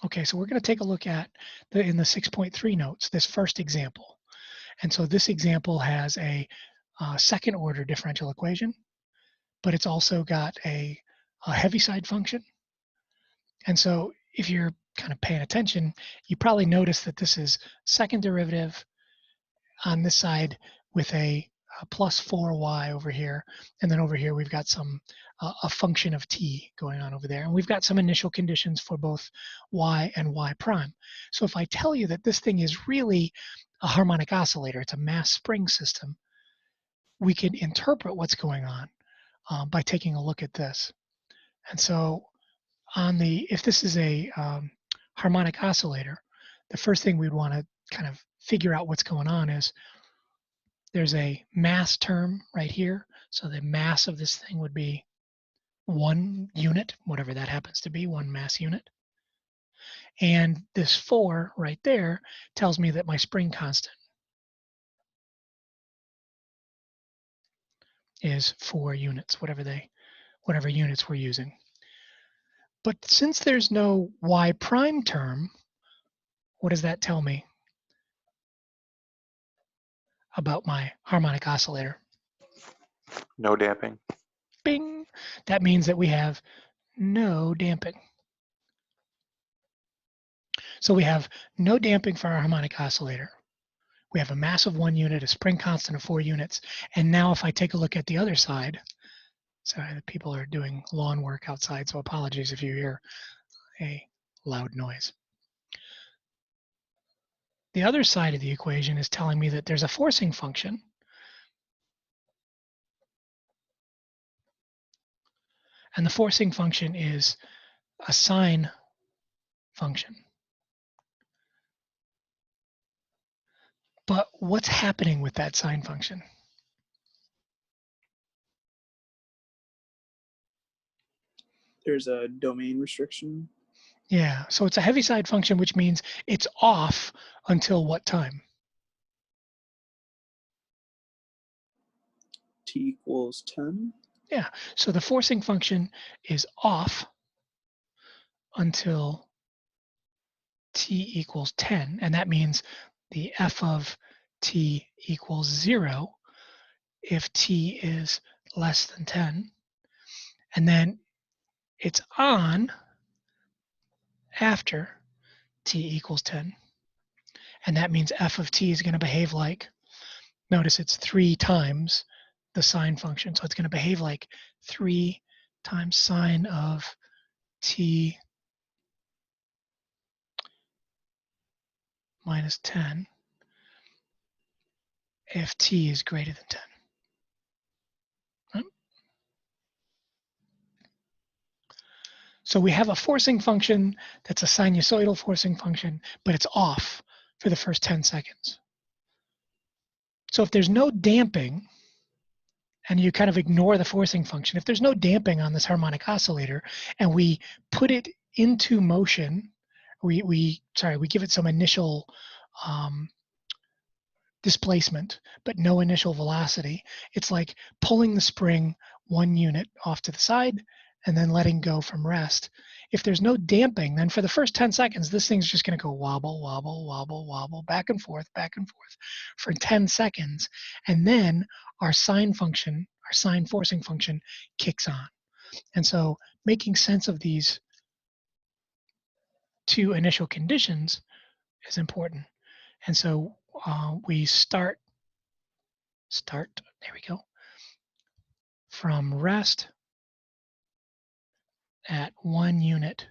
Okay, so we're going to take a look at in the 6.3 notes, this first example. And so this example has a second order differential equation, but it's also got a Heaviside function. And so if you're kind of paying attention, you probably notice that this is second derivative on this side with a plus 4y over here. And then over here, we've got some a function of t going on over there. And we've got some initial conditions for both y and y prime. So if I tell you that this thing is really a harmonic oscillator, it's a mass spring system, we can interpret what's going on by taking a look at this. And so if this is a harmonic oscillator, the first thing we'd want to kind of figure out what's going on is there's a mass term right here. So the mass of this thing would be 1 unit, whatever that happens to be, 1 mass unit. And this 4 right there tells me that my spring constant is 4 units, whatever units we're using. But since there's no y prime term, what does that tell me about my harmonic oscillator? No damping. Bing! That means that we have no damping. So we have no damping for our harmonic oscillator. We have a mass of 1 unit, a spring constant of 4 units. And now if I take a look at the other side, sorry, the people are doing lawn work outside, so apologies if you hear a loud noise. The other side of the equation is telling me that there's a forcing function. And the forcing function is a sine function. But what's happening with that sine function? There's a domain restriction. Yeah, so it's a Heaviside function, which means it's off until what time? T equals 10. Yeah, so the forcing function is off until t equals 10, and that means the f of t equals 0 if t is less than 10, and then it's on after t equals 10, and that means f of t is going to behave like, notice it's 3 times the sine function, so it's going to behave like 3 times sine of t minus 10 if t is greater than 10. Right? So we have a forcing function that's a sinusoidal forcing function, but it's off for the first 10 seconds. So if there's no damping, and you kind of ignore the forcing function, if there's no damping on this harmonic oscillator, and we put it into motion, we give it some initial displacement, but no initial velocity. It's like pulling the spring 1 unit off to the side and then letting go from rest. If there's no damping, then for the first 10 seconds, this thing's just going to go wobble, wobble, wobble, wobble, back and forth for 10 seconds. And then our sine function, our sine forcing function kicks on. And so making sense of these two initial conditions is important. And so we start, there we go, from rest at 1 unit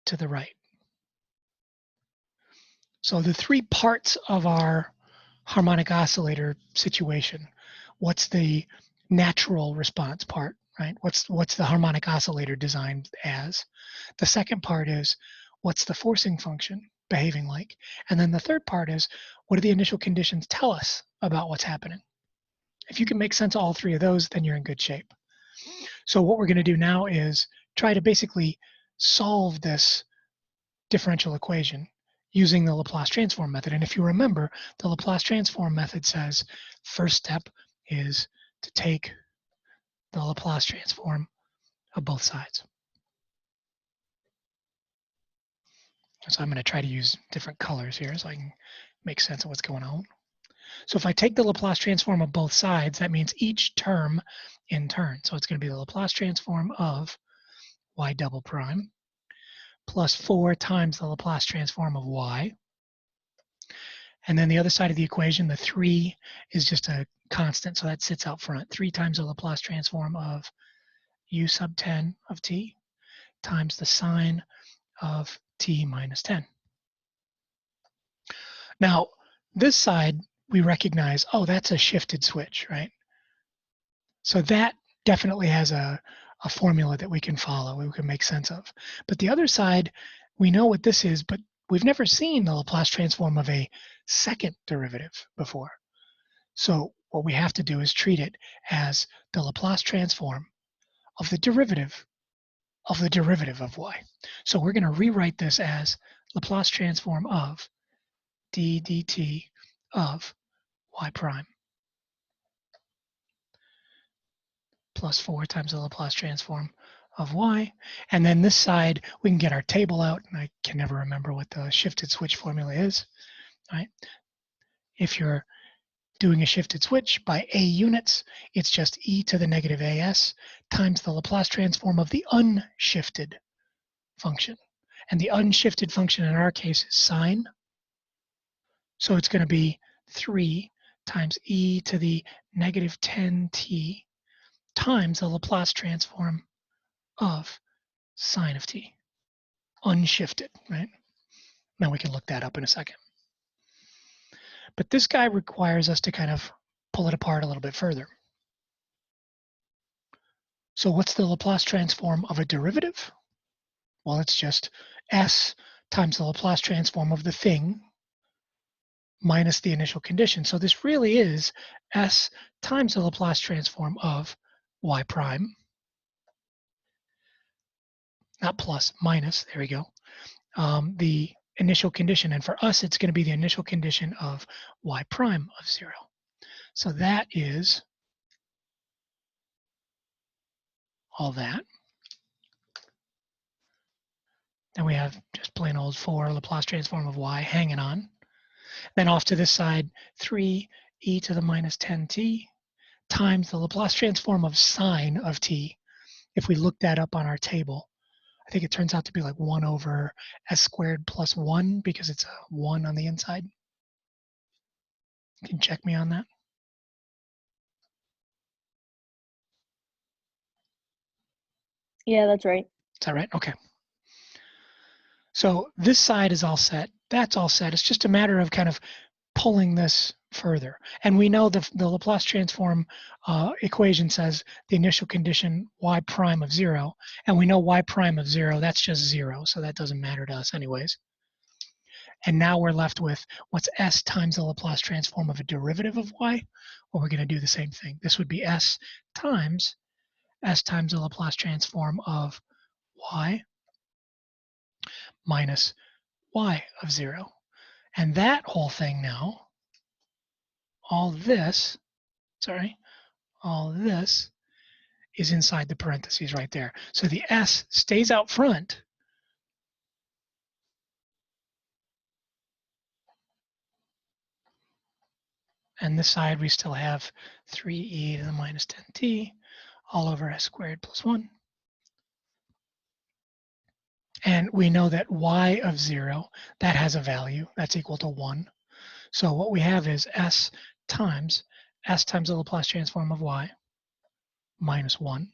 to the right. So the 3 parts of our harmonic oscillator situation, what's the natural response part, right? What's the harmonic oscillator designed as? The second part is, what's the forcing function behaving like? And then the third part is, what do the initial conditions tell us about what's happening? If you can make sense of all 3 of those, then you're in good shape. So what we're going to do now is try to basically solve this differential equation using the Laplace transform method. And if you remember, the Laplace transform method says first step is to take the Laplace transform of both sides. So I'm going to try to use different colors here so I can make sense of what's going on. So if I take the Laplace transform of both sides, that means each term in turn. So it's going to be the Laplace transform of y double prime plus 4 times the Laplace transform of y. And then the other side of the equation, the 3 is just a constant, so that sits out front. 3 times the Laplace transform of u sub 10 of t times the sine of t minus 10. Now, this side, we recognize, oh, that's a shifted switch, right? So that definitely has a formula that we can follow, we can make sense of. But the other side, we know what this is, but we've never seen the Laplace transform of a second derivative before. So what we have to do is treat it as the Laplace transform of the derivative of y. So we're going to rewrite this as Laplace transform of d dt of y prime plus 4 times the Laplace transform of y. And then this side, we can get our table out, and I can never remember what the shifted switch formula is. Right? If you're doing a shifted switch by a units, it's just e to the negative as times the Laplace transform of the unshifted function. And the unshifted function in our case is sine. So it's going to be 3 times e to the negative 10t times the Laplace transform of sine of t, unshifted, right? Now we can look that up in a second. But this guy requires us to kind of pull it apart a little bit further. So what's the Laplace transform of a derivative? Well, it's just s times the Laplace transform of the thing minus the initial condition. So this really is s times the Laplace transform of y prime, not plus, minus, there we go, the initial condition. And for us, it's going to be the initial condition of y prime of 0. So that is all that. Then we have just plain old 4 Laplace transform of y hanging on. Then off to this side, 3 e to the minus 10t times the Laplace transform of sine of t. If we look that up on our table, I think it turns out to be like 1 over s squared plus 1 because it's a 1 on the inside. You can check me on that. Yeah, that's right. Is that right? Okay. So this side is all set. That's all set. It's just a matter of kind of pulling this further. And we know the Laplace transform equation says the initial condition y prime of 0. And we know y prime of 0, that's just 0. So that doesn't matter to us anyways. And now we're left with what's s times the Laplace transform of a derivative of y? Well, we're going to do the same thing. This would be s times the Laplace transform of y minus y of 0. And that whole thing now, all this is inside the parentheses right there. So the s stays out front. And this side we still have 3e to the minus 10t all over s squared plus 1. And we know that y of 0, that has a value, that's equal to 1. So what we have is s times the Laplace transform of y minus 1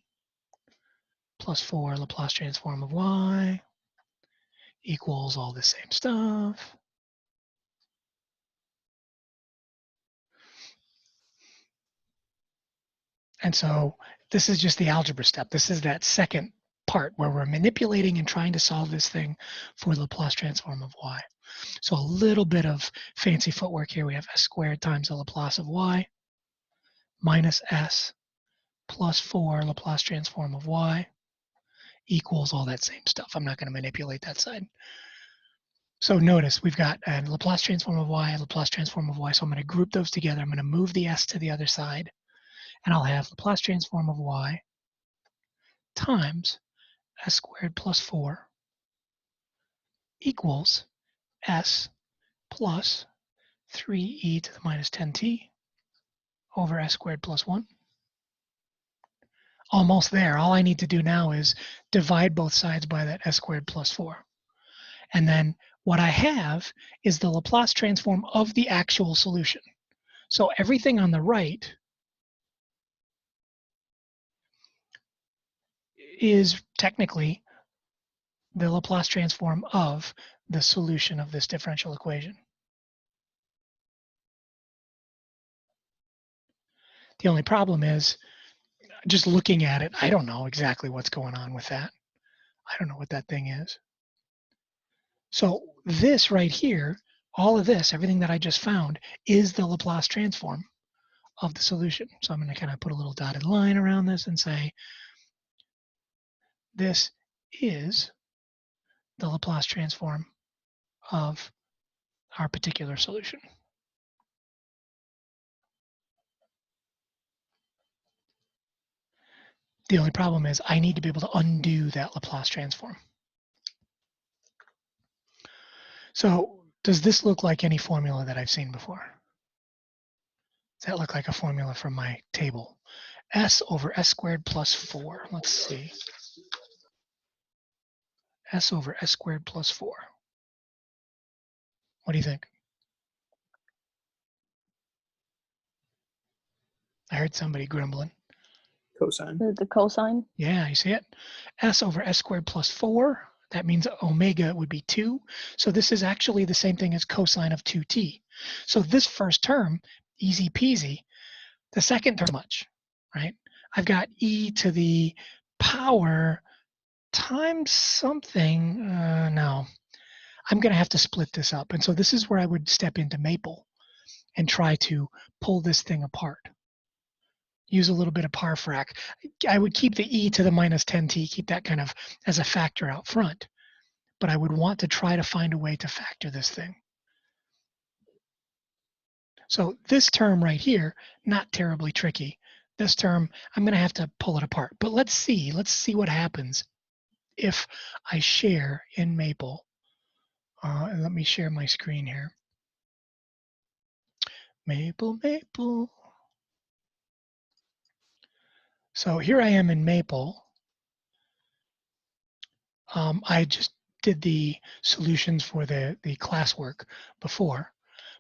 plus 4 Laplace transform of y equals all the same stuff. And so this is just the algebra step. This is that second part where we're manipulating and trying to solve this thing for the Laplace transform of y. So a little bit of fancy footwork here. We have s squared times the Laplace of y minus s plus 4 Laplace transform of y equals all that same stuff. I'm not going to manipulate that side. So notice we've got a Laplace transform of y, a Laplace transform of y. So I'm going to group those together. I'm going to move the s to the other side. And I'll have Laplace transform of y times s squared plus 4 equals s plus 3e to the minus 10t over s squared plus 1. Almost there. All I need to do now is divide both sides by that s squared plus 4. And then what I have is the Laplace transform of the actual solution. So everything on the right is technically the Laplace transform of the solution of this differential equation. The only problem is just looking at it, I don't know exactly what's going on with that. I don't know what that thing is. So this right here, all of this, everything that I just found, is the Laplace transform of the solution. So I'm going to kind of put a little dotted line around this and say this is the Laplace transform of our particular solution. The only problem is I need to be able to undo that Laplace transform. So does this look like any formula that I've seen before? Does that look like a formula from my table? S over s squared plus 4. Let's see. S over s squared plus 4. What do you think? I heard somebody grumbling. Cosine. The cosine. Yeah, you see it? S over s squared plus 4. That means omega would be 2. So this is actually the same thing as cosine of 2t. So this first term, easy peasy. The second term, much, right? I've got e to the power times something. No, I'm going to have to split this up. And so this is where I would step into Maple and try to pull this thing apart. Use a little bit of parfrac. I would keep the e to the minus 10t, keep that kind of as a factor out front. But I would want to try to find a way to factor this thing. So this term right here, not terribly tricky. This term, I'm going to have to pull it apart. But let's see what happens if I share in Maple. And let me share my screen here. Maple, Maple. So here I am in Maple. I just did the solutions for the classwork before.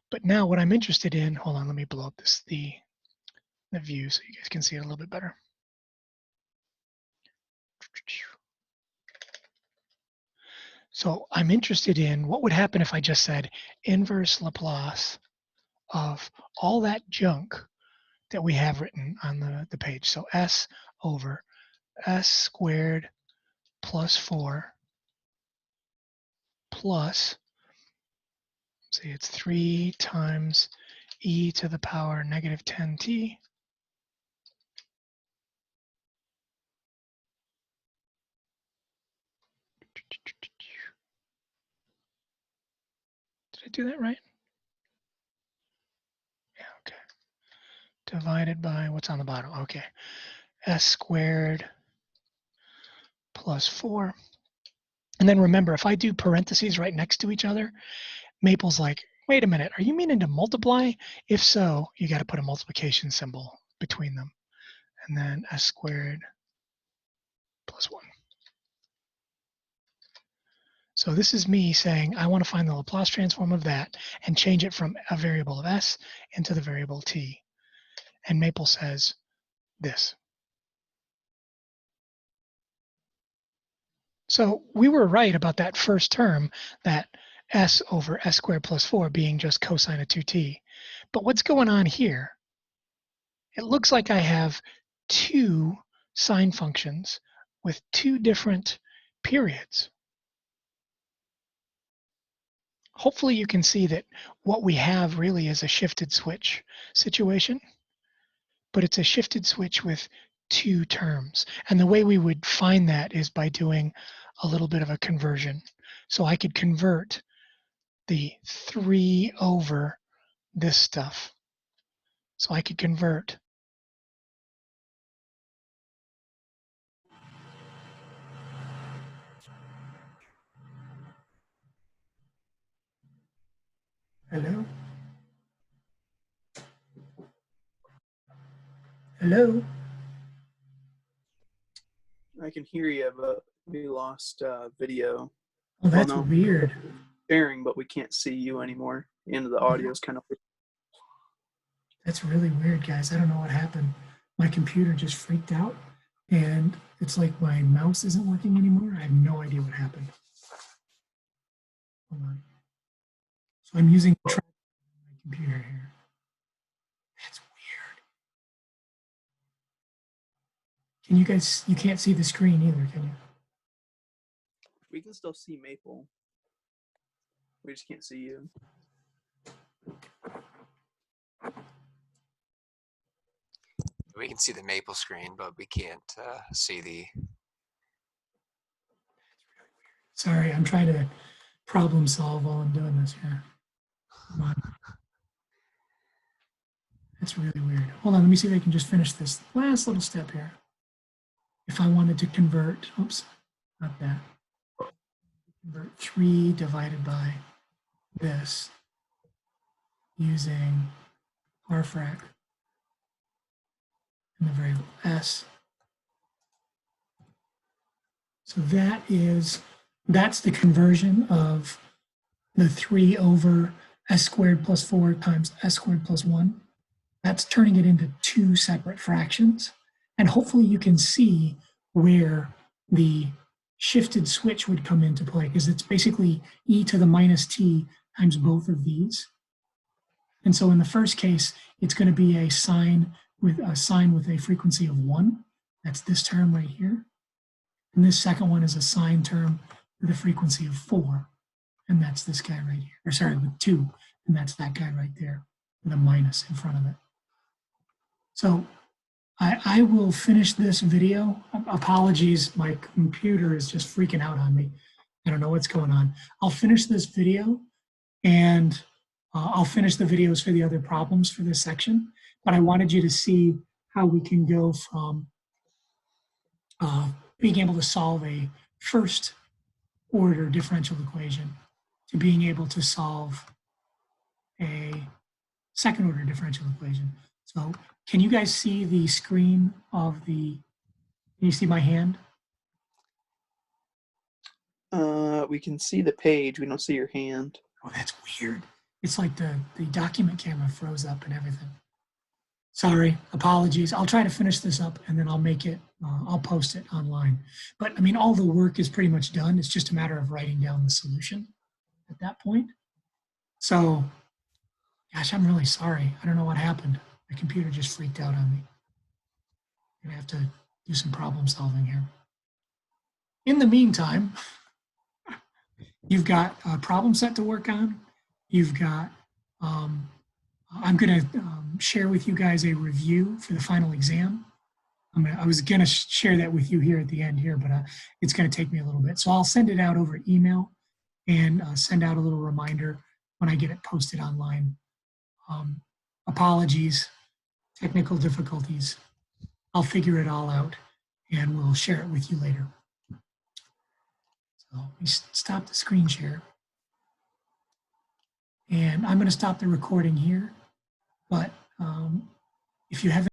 But now what I'm interested in, hold on, let me blow up the view so you guys can see it a little bit better. So I'm interested in what would happen if I just said inverse Laplace of all that junk that we have written on the page. So S over S squared plus 4 plus, see, it's 3 times e to the power negative 10t. Did I do that right? Yeah, okay. Divided by what's on the bottom. Okay. S squared plus 4. And then remember, if I do parentheses right next to each other, Maple's like, wait a minute, are you meaning to multiply? If so, you got to put a multiplication symbol between them. And then S squared plus 1. So this is me saying I want to find the Laplace transform of that and change it from a variable of s into the variable t. And Maple says this. So we were right about that first term, that s over s squared plus 4 being just cosine of 2t. But what's going on here? It looks like I have two sine functions with two different periods. Hopefully you can see that what we have really is a shifted switch situation, but it's a shifted switch with two terms. And the way we would find that is by doing a little bit of a conversion. So I could convert the 3 over this stuff. So I could convert Hello? Hello? I can hear you, but we lost video. Oh, that's no. weird. Sharing, but we can't see you anymore. And the audio is kind of. That's really weird, guys. I don't know what happened. My computer just freaked out, and it's like my mouse isn't working anymore. I have no idea what happened. Hold on. So I'm using the trackpad on my computer here. That's weird. Can you guys, you can't see the screen either, can you? We can still see Maple. We just can't see you. We can see the maple screen, but we can't see the. Sorry, I'm trying to problem solve while I'm doing this here. Come on. That's really weird. Hold on, let me see if I can just finish this last little step here. If I wanted to convert, oops, not that. Convert 3 divided by this using rfrac and the variable s. So that's the conversion of the 3 over s squared plus 4 times s squared plus 1. That's turning it into 2 separate fractions. And hopefully you can see where the shifted switch would come into play, because it's basically e to the minus t times both of these. And so in the first case, it's going to be a sine with a frequency of 1. That's this term right here. And this second one is a sine term with a frequency of 4. And that's this guy right here. Or sorry, with 2. And that's that guy right there with a minus in front of it. So I will finish this video. Apologies, my computer is just freaking out on me. I don't know what's going on. I'll finish this video, and I'll finish the videos for the other problems for this section. But I wanted you to see how we can go from being able to solve a first order differential equation to being able to solve a second order differential equation. So can you guys see the screen of the, can you see my hand? We can see the page. We don't see your hand. Oh, that's weird. It's like the document camera froze up and everything. Sorry, apologies. I'll try to finish this up and then I'll make it, I'll post it online. But I mean, all the work is pretty much done. It's just a matter of writing down the solution at that point. So, gosh, I'm really sorry. I don't know what happened. My computer just freaked out on me. I'm gonna have to do some problem solving here. In the meantime, you've got a problem set to work on. You've got, I'm going to share with you guys a review for the final exam. I was going to share that with you here at the end here, but it's going to take me a little bit. So I'll send it out over email and send out a little reminder when I get it posted online. Apologies, technical difficulties. I'll figure it all out and we'll share it with you later. So let me stop the screen share. And I'm going to stop the recording here. But if you have